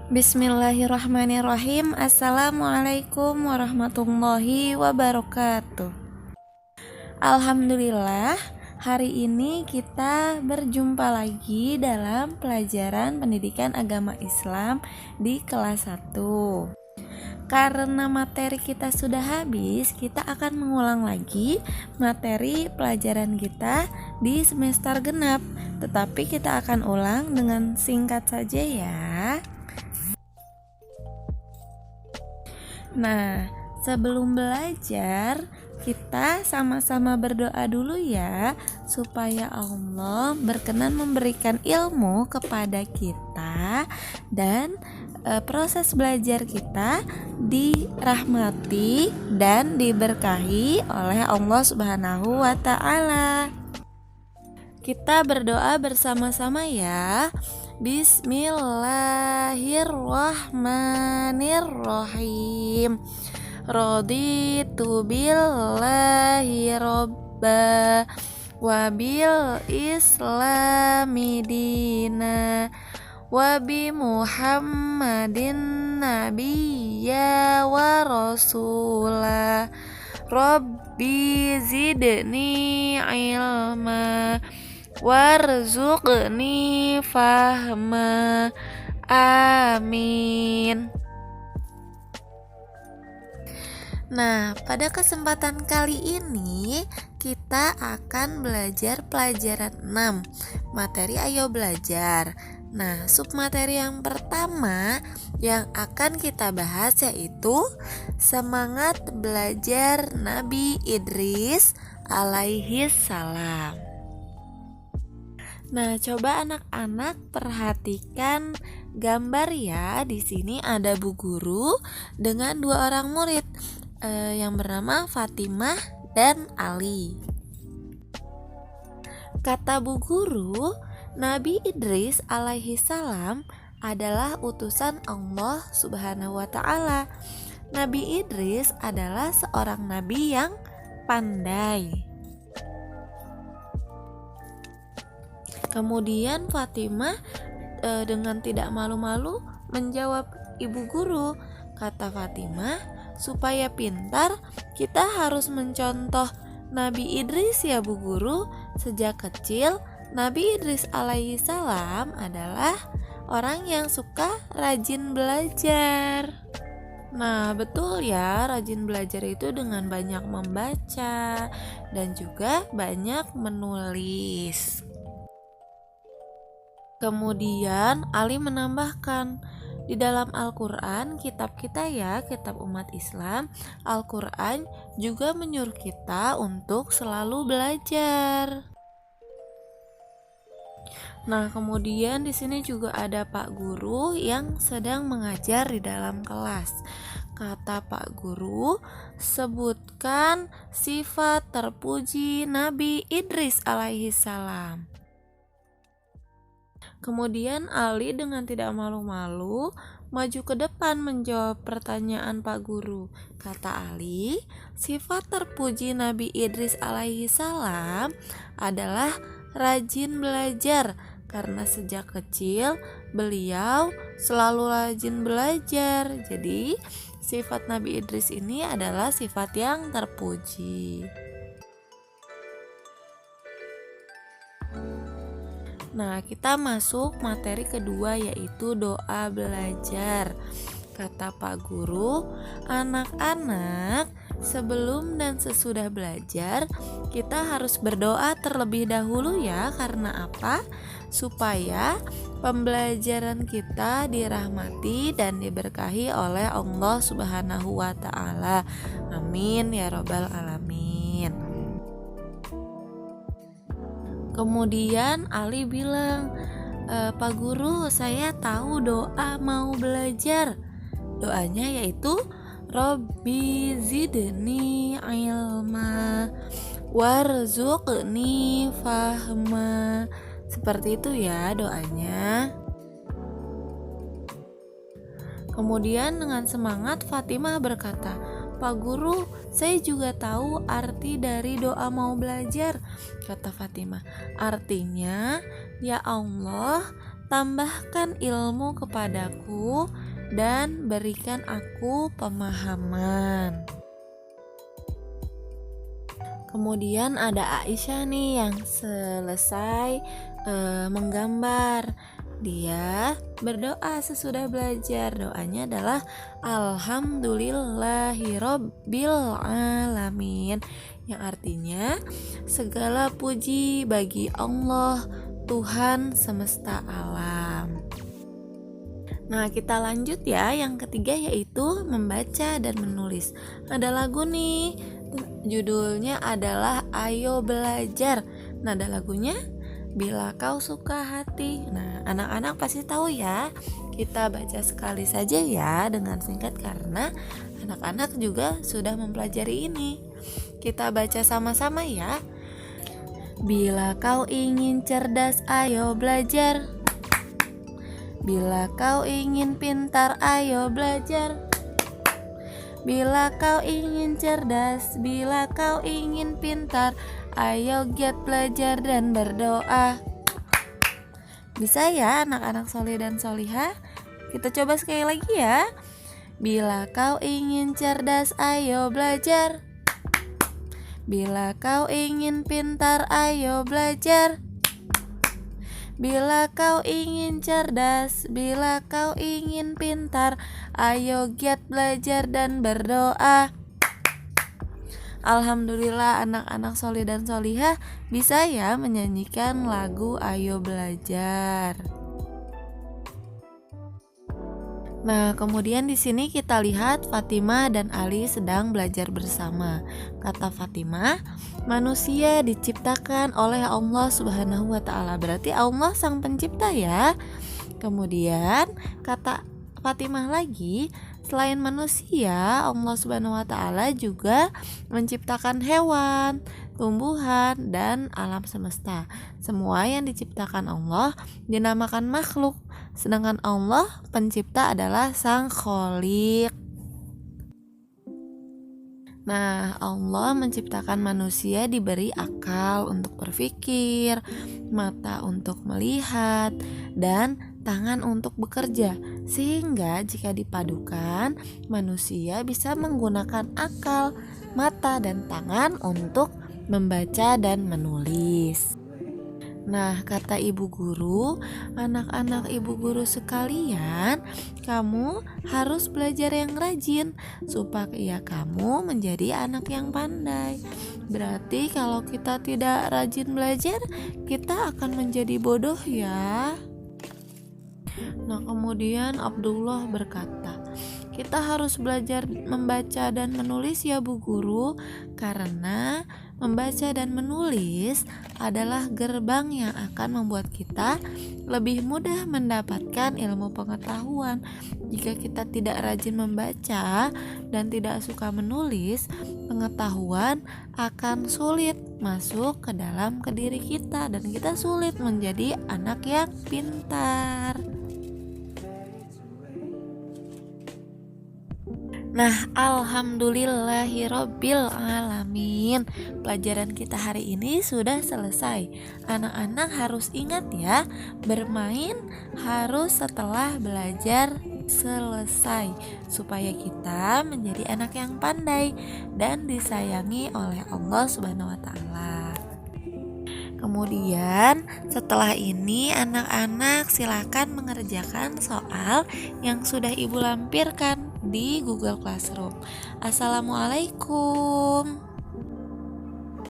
Bismillahirrahmanirrahim. Assalamualaikum warahmatullahi wabarakatuh. Alhamdulillah, hari ini kita berjumpa lagi dalam pelajaran pendidikan agama Islam di kelas 1. Karena materi kita sudah habis, kita akan mengulang lagi materi pelajaran kita di semester genap. Tetapi kita akan ulang dengan singkat saja ya. Nah, sebelum belajar, kita sama-sama berdoa dulu ya, supaya Allah berkenan memberikan ilmu kepada kita dan proses belajar kita dirahmati dan diberkahi oleh Allah Subhanahu wa ta'ala. Kita berdoa bersama-sama ya. Bismillahirrahmanirrahim. Raditu billahi robba wa bil islami dina wa bi muhammadin nabiyya wa rasula rabbi zidni ilma warzuqni fahma. Amin. Nah, pada kesempatan kali ini kita akan belajar pelajaran 6, materi Ayo Belajar. Nah, submateri yang pertama yang akan kita bahas yaitu semangat belajar Nabi Idris alaihi salam. Nah, coba anak-anak perhatikan gambar ya. Di sini ada Bu Guru dengan 2 orang murid yang bernama Fatimah dan Ali. Kata Bu Guru, Nabi Idris alaihi salam adalah utusan Allah Subhanahu wa ta'ala. Nabi Idris adalah seorang nabi yang pandai. Kemudian Fatimah dengan tidak malu-malu menjawab Ibu Guru. Kata Fatimah, supaya pintar kita harus mencontoh Nabi Idris ya Bu Guru. Sejak kecil Nabi Idris alaihi salam adalah orang yang suka rajin belajar. Nah, betul ya, rajin belajar itu dengan banyak membaca dan juga banyak menulis. Kemudian Ali menambahkan, di dalam Al-Quran, kitab kita ya, kitab umat Islam, Al-Quran juga menyuruh kita untuk selalu belajar. Nah, kemudian di sini juga ada Pak Guru yang sedang mengajar di dalam kelas. Kata Pak Guru, sebutkan sifat terpuji Nabi Idris alaihi salam. Kemudian Ali dengan tidak malu-malu maju ke depan menjawab pertanyaan Pak Guru. Kata Ali, sifat terpuji Nabi Idris alaihi salam adalah rajin belajar, karena sejak kecil beliau selalu rajin belajar. Jadi sifat Nabi Idris ini adalah sifat yang terpuji. Nah, kita masuk materi kedua yaitu doa belajar. Kata Pak Guru, anak-anak sebelum dan sesudah belajar kita harus berdoa terlebih dahulu ya. Karena apa? Supaya pembelajaran kita dirahmati dan diberkahi oleh Allah Subhanahu wa ta'ala. Amin ya rabbal alamin. Kemudian Ali bilang, Pak Guru, saya tahu doa mau belajar. Doanya yaitu Rabbi zidni ilma warzuqni fahma. Seperti itu ya doanya. Kemudian dengan semangat Fatimah berkata, Pak Guru, saya juga tahu arti dari doa mau belajar, kata Fatimah. Artinya, ya Allah, tambahkan ilmu kepadaku dan berikan aku pemahaman. Kemudian ada Aisyah nih yang selesai menggambar. Dia berdoa sesudah belajar. Doanya adalah Alhamdulillahirabbil alamin, yang artinya segala puji bagi Allah, Tuhan semesta alam. Nah, kita lanjut ya. Yang ketiga yaitu membaca dan menulis. Ada lagu nih, judulnya adalah Ayo Belajar. Nada lagunya Bila Kau Suka Hati. Nah, anak-anak pasti tahu ya. Kita baca sekali saja ya dengan singkat karena anak-anak juga sudah mempelajari ini. Kita baca sama-sama ya. Bila kau ingin cerdas, ayo belajar. Bila kau ingin pintar, ayo belajar. Bila kau ingin cerdas, bila kau ingin pintar, ayo giat belajar dan berdoa. Bisa ya anak-anak soleh dan solihah? Kita coba sekali lagi ya. Bila kau ingin cerdas, ayo belajar. Bila kau ingin pintar, ayo belajar. Bila kau ingin cerdas, bila kau ingin pintar, ayo giat belajar dan berdoa. Alhamdulillah anak-anak soleh dan solihah bisa ya menyanyikan lagu Ayo Belajar. Nah, kemudian di sini kita lihat Fatimah dan Ali sedang belajar bersama. Kata Fatimah, manusia diciptakan oleh Allah Subhanahu wa taala. Berarti Allah sang pencipta ya. Kemudian kata Fatimah lagi, selain manusia, Allah Subhanahu wa taala juga menciptakan hewan, tumbuhan, dan alam semesta. Semua yang diciptakan Allah dinamakan makhluk. Sedangkan Allah pencipta adalah Sang Kholiq. Nah, Allah menciptakan manusia diberi akal untuk berpikir, mata untuk melihat, dan tangan untuk bekerja. Sehingga jika dipadukan, manusia bisa menggunakan akal, mata, dan tangan untuk membaca dan menulis. Nah, kata ibu guru, anak-anak ibu guru sekalian, kamu harus belajar yang rajin supaya kamu menjadi anak yang pandai. Berarti kalau kita tidak rajin belajar, kita akan menjadi bodoh ya. Nah, kemudian Abdullah berkata, kita harus belajar membaca dan menulis ya Bu Guru, karena membaca dan menulis adalah gerbang yang akan membuat kita lebih mudah mendapatkan ilmu pengetahuan. Jika kita tidak rajin membaca dan tidak suka menulis, pengetahuan akan sulit masuk ke dalam diri kita dan kita sulit menjadi anak yang pintar. Nah, alhamdulillahirabbil alamin. Pelajaran kita hari ini sudah selesai. Anak-anak harus ingat ya, bermain harus setelah belajar selesai supaya kita menjadi anak yang pandai dan disayangi oleh Allah Subhanahu wa taala. Kemudian setelah ini anak-anak silakan mengerjakan soal yang sudah Ibu lampirkan di Google Classroom. Assalamualaikum.